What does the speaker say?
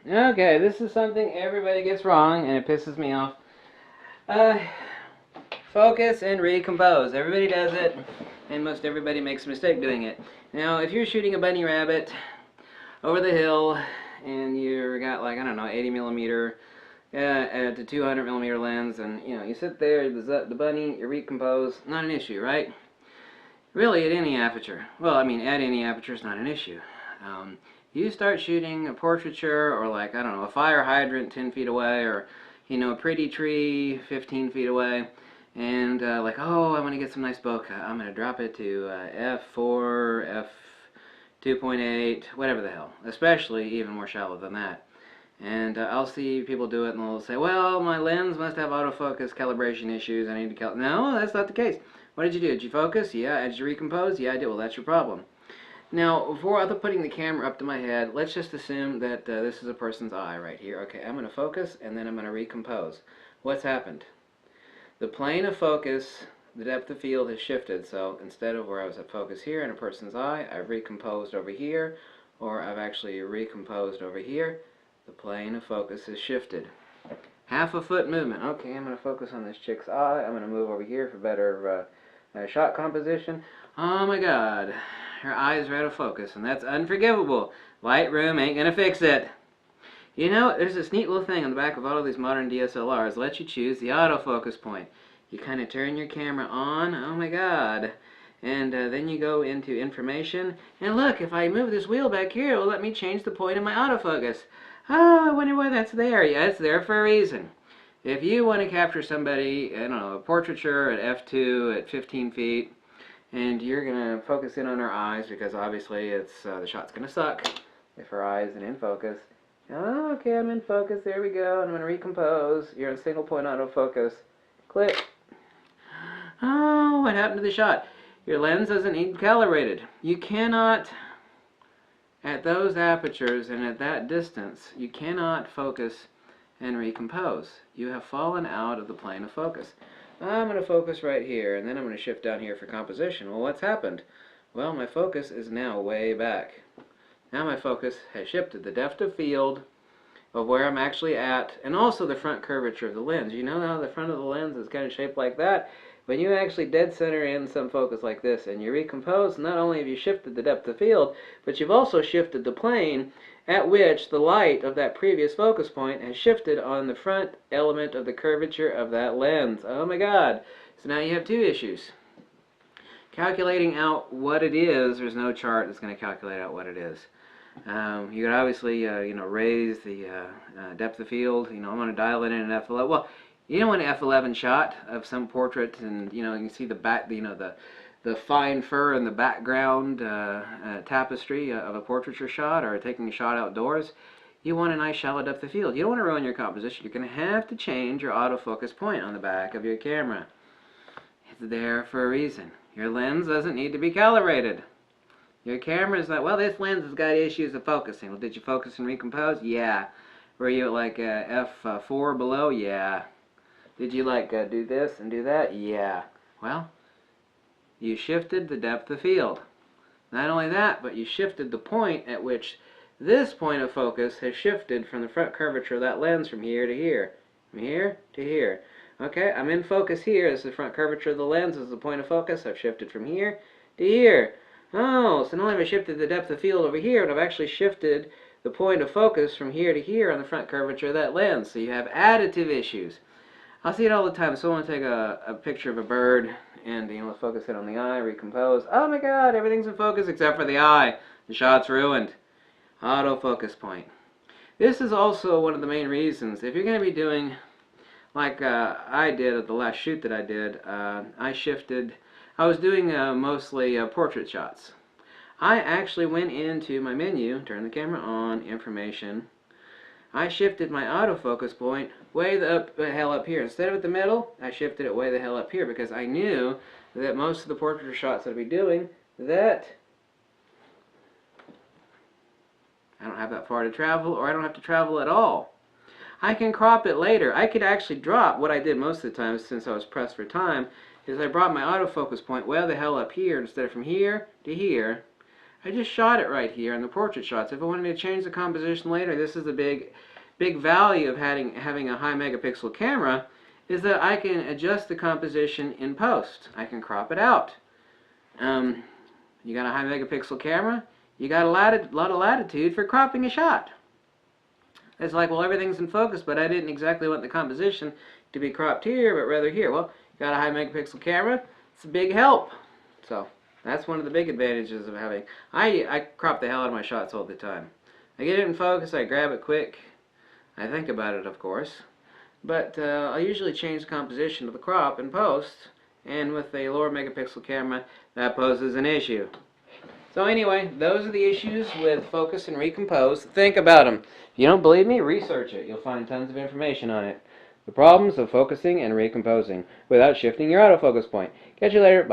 Okay, this is something everybody gets wrong, and it pisses me off. Uh, Focus and recompose. Everybody does it, and most everybody makes a mistake doing it. Now, if you're shooting a bunny rabbit over the hill, and you got like, I don't know, 80 millimeter at the 200 millimeter lens, and you sit there, the bunny, you recompose, not an issue, right? Really, at any aperture. Well, I mean, at any aperture is not an issue. You start shooting a portraiture, or like, I don't know, a fire hydrant 10 feet away, or a pretty tree 15 feet away, and like, oh, I want to get some nice bokeh. I'm going to drop it to f4, f2.8, whatever the hell, especially even more shallow than that. And I'll see people do it, and they'll say, well, my lens must have autofocus calibration issues. I need to No, that's not the case. What did you do? Did you focus? Yeah. Did you recompose? Yeah, I did. Well, that's your problem. Now, before putting the camera up to my head, let's just assume that this is a person's eye right here. Okay, I'm going to focus, and then I'm going to recompose. What's happened? The plane of focus, the depth of field has shifted. So instead of where I was at focus here in a person's eye, I've recomposed over here, or I've actually recomposed over here. The plane of focus has shifted. Half a foot movement. Okay, I'm going to focus on this chick's eye. I'm going to move over here for better shot composition. Oh my God, her eyes are out of focus, and that's unforgivable. Lightroom ain't going to fix it. There's this neat little thing on the back of all of these modern DSLRs. Let you choose the autofocus point. You kind of turn your camera on. Oh my God. And then you go into information. And look, if I move this wheel back here, it will let me change the point of my autofocus. Oh, I wonder why that's there. Yeah, it's there for a reason. If you want to capture somebody, I don't know, a portraiture at f2 at 15 feet, and you're going to focus in on her eyes, because obviously the shot's going to suck if her eye isn't in focus. Oh, okay, I'm in focus. There we go. And I'm going to recompose. You're in single point autofocus. Click. Oh, what happened to the shot? Your lens doesn't need calibrated. You cannot, at those apertures and at that distance, you cannot focus and recompose. You have fallen out of the plane of focus. I'm going to focus right here, and then I'm going to shift down here for composition. Well, what's happened? Well, my focus is now way back. Now my focus has shifted. The depth of field of where I'm actually at, and also the front curvature of the lens. You know how the front of the lens is kind of shaped like that? When you actually dead center in some focus like this and you recompose, not only have you shifted the depth of field, but you've also shifted the plane at which the light of that previous focus point has shifted on the front element of the curvature of that lens. Oh my God. So now you have two issues. Calculating out what it is, there's no chart that's going to calculate out what it is. You could obviously, raise the depth of field. I'm going to dial it in at f11. Well, you don't want an f11 shot of some portrait, and you can see the back, the fine fur in the background tapestry of a portraiture shot, or taking a shot outdoors. You want a nice shallow depth of field. You don't want to ruin your composition. You're going to have to change your autofocus point on the back of your camera. It's there for a reason. Your lens doesn't need to be calibrated. Your camera's not, well, this lens has got issues of focusing. Well, did you focus and recompose? Yeah. Were you at like f4 below? Yeah. Did you do this and do that? Yeah. Well, you shifted the depth of field. Not only that, but you shifted the point at which this point of focus has shifted from the front curvature of that lens from here to here. From here to here. Okay, I'm in focus here. This is the front curvature of the lens. This is the point of focus. I've shifted from here to here. Oh, so not only have I shifted the depth of field over here, but I've actually shifted the point of focus from here to here on the front curvature of that lens. So you have additive issues. I'll see it all the time. Someone will take a picture of a bird and let's focus it on the eye, recompose. Oh my God, everything's in focus except for the eye. The shot's ruined. Autofocus point. This is also one of the main reasons. If you're going to be doing like I did at the last shoot that I did, I was doing mostly portrait shots. I actually went into my menu, turned the camera on, information. I shifted my autofocus point way the hell up here. Instead of at the middle, I shifted it way the hell up here because I knew that most of the portrait shots that I'd be doing, that I don't have that far to travel, or I don't have to travel at all. I can crop it later. I could actually drop, what I did most of the time since I was pressed for time, is I brought my autofocus point way the hell up here. Instead of from here to here, I just shot it right here in the portrait shots. If I wanted to change the composition later, this is the big value of having a high megapixel camera, is that I can adjust the composition in post. I can crop it out. You got a high megapixel camera, you got a lot of latitude for cropping a shot. It's like, well, everything's in focus, but I didn't exactly want the composition to be cropped here, but rather here. Well, you got a high megapixel camera, it's a big help. So that's one of the big advantages of having. I crop the hell out of my shots all the time. I get it in focus, I grab it quick, I think about it, of course, but I'll usually change the composition of the crop in post, and with a lower megapixel camera, that poses an issue. So anyway, those are the issues with focus and recompose. Think about them. If you don't believe me, research it. You'll find tons of information on it. The problems of focusing and recomposing without shifting your autofocus point. Catch you later. Bye.